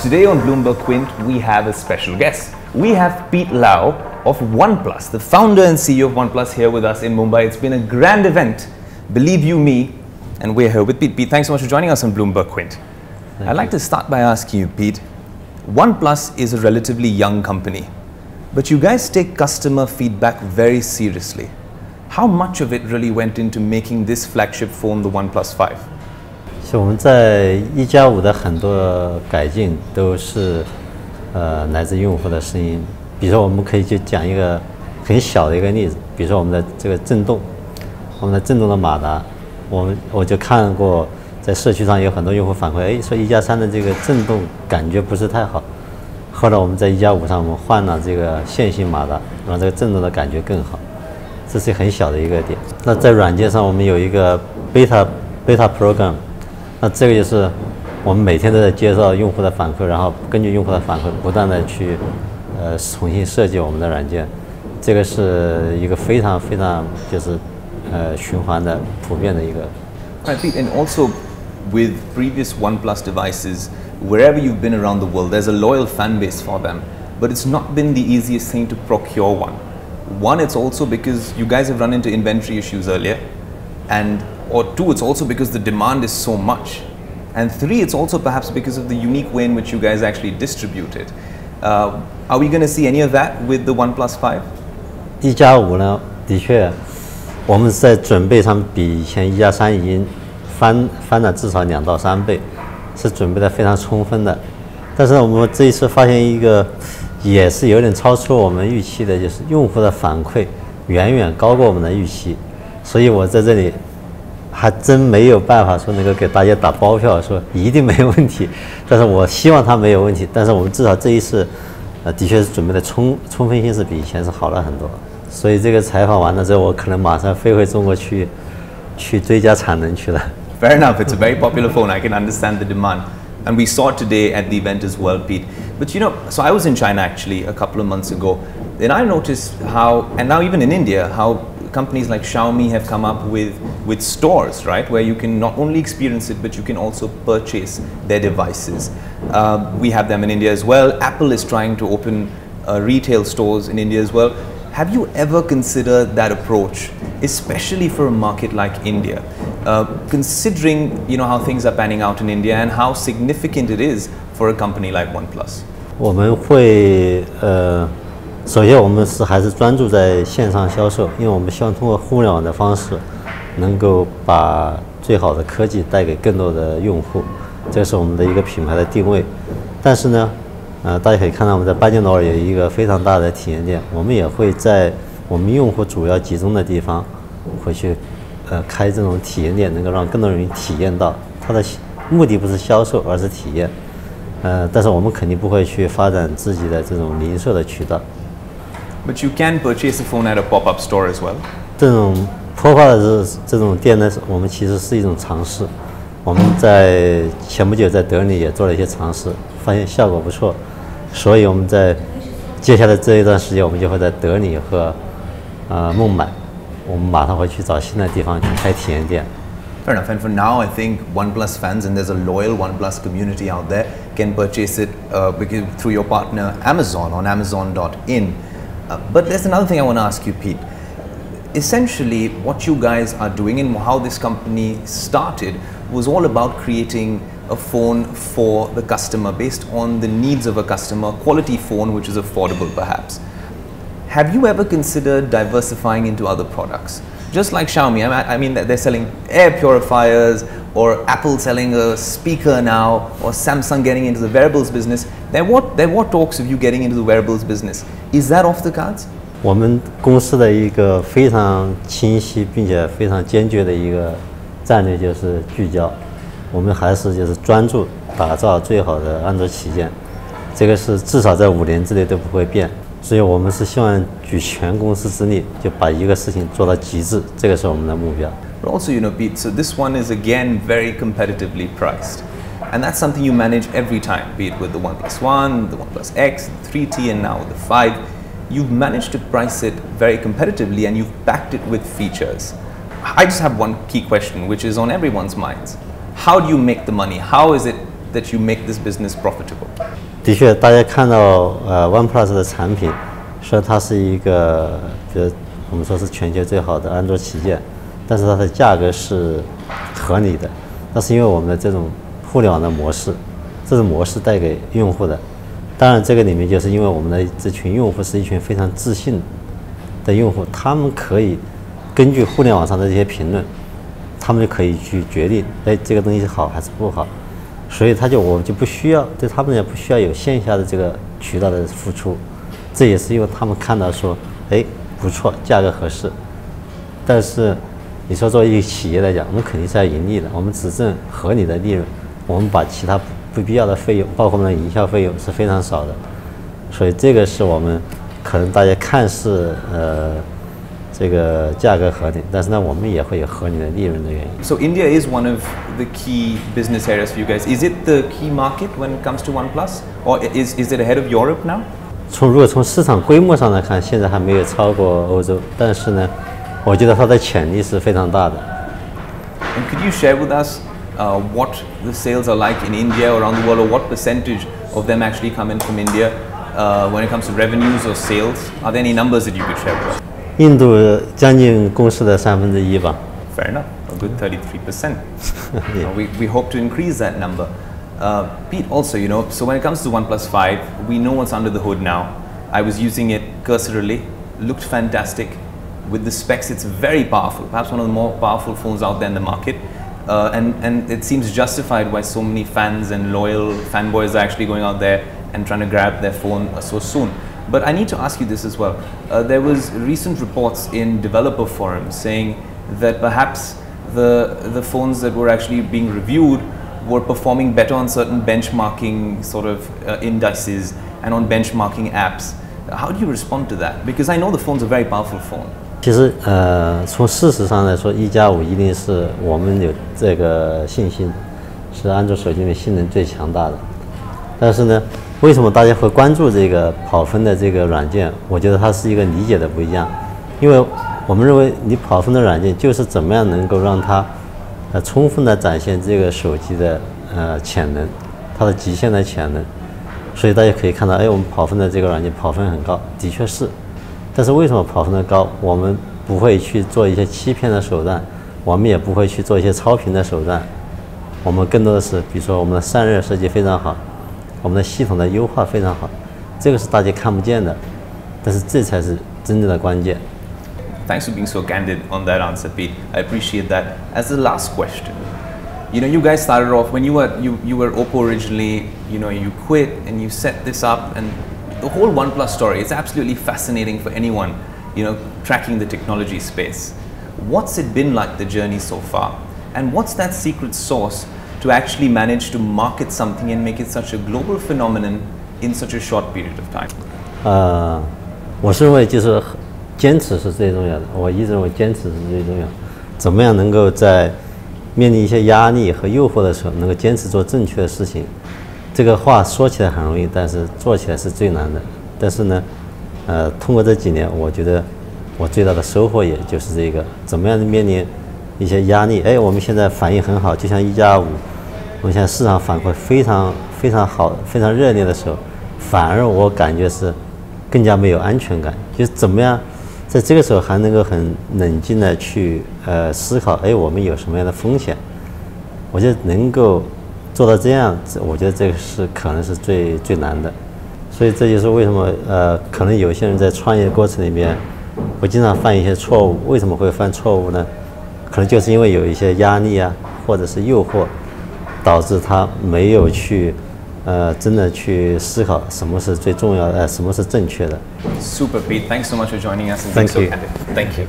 Today on BloombergQuint, we have a special guest. We have Pete Lau of OnePlus, the founder and CEO of OnePlus, here with us in Mumbai. It's been a grand event, believe you me, and we're here with Pete. Pete, thanks so much for joining us on BloombergQuint. I'd like to start by asking you, Pete, OnePlus is a relatively young company, but you guys take customer feedback very seriously. How much of it really went into making this flagship phone, the OnePlus 5? 所以我们在1+5的很多改进都是来自用户的声音。比如说，我们可以就讲一个很小的一个例子，比如说我们的这个震动，我们的震动的马达，我就看过在社区上有很多用户反馈，哎，说1+3的这个震动感觉不是太好。后来我们在1+5上我们换了这个线性马达，让这个震动的感觉更好。这是很小的一个点。那在软件上，我们有一个 beta program。 那这个就是我们每天都在接受用户的反馈，然后根据用户的反馈，不断的去重新设计我们的软件。这个是一个非常就是循环的普遍的一个。Right, Pete, and also with previous OnePlus devices, wherever you've been around the world, there's a loyal fan base for them, but it's not been the easiest thing to procure one. One, it's also because you guys have run into inventory issues earlier, or two, it's also because the demand is so much. And three, it's also perhaps because of the unique way in which you guys actually distribute it. Are we going to see any of that with the OnePlus 5? 1+5呢，的确，我们在准备上比以前1+3已经翻了至少2到3倍，是准备的非常充分的。但是我们这一次发现一个也是有点超出我们预期的，就是用户的反馈远远高过我们的预期，所以我在这里。 还真没有办法说能够给大家打包票说一定没有问题，但是我希望它没有问题。但是我们至少这一次，的确是准备的充分性是比以前是好了很多。所以这个采访完了之后，我可能马上飞回中国去追加产能去了。Fair enough. It's a very popular phone. I can understand the demand, and we saw it today at the event as well, Pete. But you know, so I was in China actually a couple of months ago, and I noticed how, and now even in India, how companies like Xiaomi have come up with stores, right, where you can not only experience it, but you can also purchase their devices. We have them in India as well. Apple is trying to open retail stores in India as well. Have you ever considered that approach, especially for a market like India, considering how things are panning out in India and how significant it is for a company like OnePlus? 我们会首先，我们还是专注在线上销售，因为我们希望通过互联网的方式，能够把最好的科技带给更多的用户，这是我们的一个品牌的定位。但是呢，大家可以看到我们在巴金罗尔有一个非常大的体验店，我们也会在我们用户主要集中的地方，会去开这种体验店，能够让更多人体验到。它的目的不是销售，而是体验。但是我们肯定不会去发展自己的这种零售的渠道。 But you can purchase a phone at a pop-up store as well. 这种破坏的这种店呢，我们其实是一种尝试。我们在前不久在德里也做了一些尝试，发现效果不错，所以我们在接下来这一段时间，我们就会在德里和孟买，我们马上会去找新的地方去开体验店。 Fair enough. And for now, I think OnePlus fans, and there's a loyal OnePlus community out there, can purchase it through your partner Amazon on Amazon.in. But there's another thing I want to ask you, Pete. Essentially, what you guys are doing and how this company started was all about creating a phone for the customer based on the needs of a customer, quality phone which is affordable perhaps. Have you ever considered diversifying into other products? Just like Xiaomi, I mean they're selling air purifiers, or Apple selling a speaker now, or Samsung getting into the wearables business. There were talks of you getting into the wearables business. Is that off the cards? 我们公司的一个非常清晰并且非常坚决的一个战略就是聚焦，我们还是就是专注打造最好的安卓旗舰，这个是至少在5年之内都不会变。所以我们是希望举全公司之力，就把一个事情做到极致，这个是我们的目标。 But also, Pete, so this one is again very competitively priced. And that's something you manage every time, be it with the OnePlus 1, the OnePlus X, the 3T, and now the 5. You've managed to price it very competitively and you've backed it with features. I just have one key question, which is on everyone's minds. How do you make the money? How is it that you make this business profitable? 的确，大家看到OnePlus 的产品，说它是一个，比如我们说是全球最好的安卓旗舰，但是它的价格是合理的，那是因为我们的这种互联网的模式，这种模式带给用户的。当然，这个里面就是因为我们的这群用户是一群非常自信的用户，他们可以根据互联网上的这些评论，他们就可以去决定，哎，这个东西好还是不好。所以我们就不需要，对他们也不需要有线下的这个渠道的付出，这也是因为他们看到说，哎，不错，价格合适。但是你说作为一个企业来讲，我们肯定是要盈利的，我们只挣合理的利润，我们把其他不必要的费用，包括我们的营销费用是非常少的。所以这个是我们可能大家看似这个价格合理，但是呢，我们也会有合理的利润的原因。So India is one of the key business areas for you guys. Is it the key market when it comes to OnePlus, or is it ahead of Europe now? 如果从市场规模上来看，现在还没有超过欧洲，但是呢，我觉得它的潜力是非常大的。And could you share with us what the sales are like in India or around the world, or what percentage of them actually come in from India when it comes to revenues or sales? Are there any numbers that you could share with us? 印度将近公司的1/3吧。Fair enough, a good 33%. We hope to increase that number. Pete, also, so when it comes to OnePlus 5, we know what's under the hood now. I was using it cursorily, looked fantastic. With the specs, it's very powerful, perhaps one of the more powerful phones out there in the market. And it seems justified why so many fans and loyal fanboys are actually going out there and trying to grab their phone so soon. But I need to ask you this as well. There was recent reports in developer forums saying that perhaps the phones that were actually being reviewed were performing better on certain benchmarking sort of indices and on benchmarking apps. How do you respond to that? Because I know the phone's a very powerful phone. 其实从事实上来说，1+5一定是我们有这个信心，是安卓手机里面性能最强大的。但是呢，为什么大家会关注这个跑分的这个软件？我觉得它是一个理解的不一样，因为我们认为你跑分的软件就是怎么样能够让它充分的展现这个手机的潜能，它的极限的潜能。所以大家可以看到，哎，我们跑分的这个软件跑分很高，的确是。但是为什么跑分的高？我们不会去做一些欺骗的手段，我们也不会去做一些超频的手段，我们更多的是，比如说我们的散热设计非常好，我们的系统的优化非常好，这个是大家看不见的，但是这才是真正的关键。Thanks for being so candid on that answer, Pete. I appreciate that. As the last question, you guys started off when you were Oppo originally. You quit and you set this up, and the whole OnePlus story. It's absolutely fascinating for anyone, tracking the technology space. What's it been like, the journey so far, and what's that secret sauce to actually manage to market something and make it such a global phenomenon in such a short period of time? 我是认为就是坚持是最重要的。我一直认为坚持是最重要的。怎么样能够在面临一些压力和诱惑的时候，能够坚持做正确的事情？这个话说起来很容易，但是做起来是最难的。但是呢，通过这几年，我觉得我最大的收获也就是这个：怎么样面临一些压力？哎，我们现在反应很好，就像1+5，我们现在市场反馈非常非常好、非常热烈的时候，反而我感觉是更加没有安全感。就是怎么样在这个时候还能够很冷静的去思考，哎，我们有什么样的风险？我觉得能够做到这样，我觉得这个是可能是最难的。所以这就是为什么可能有些人在创业过程里面会经常犯一些错误。为什么会犯错误呢？可能就是因为有一些压力啊，或者是诱惑，导致他没有去真的去思考什么是最重要的，什么是正确的。Super, Pete. Thanks so much for joining us. And Thank you. Thank you.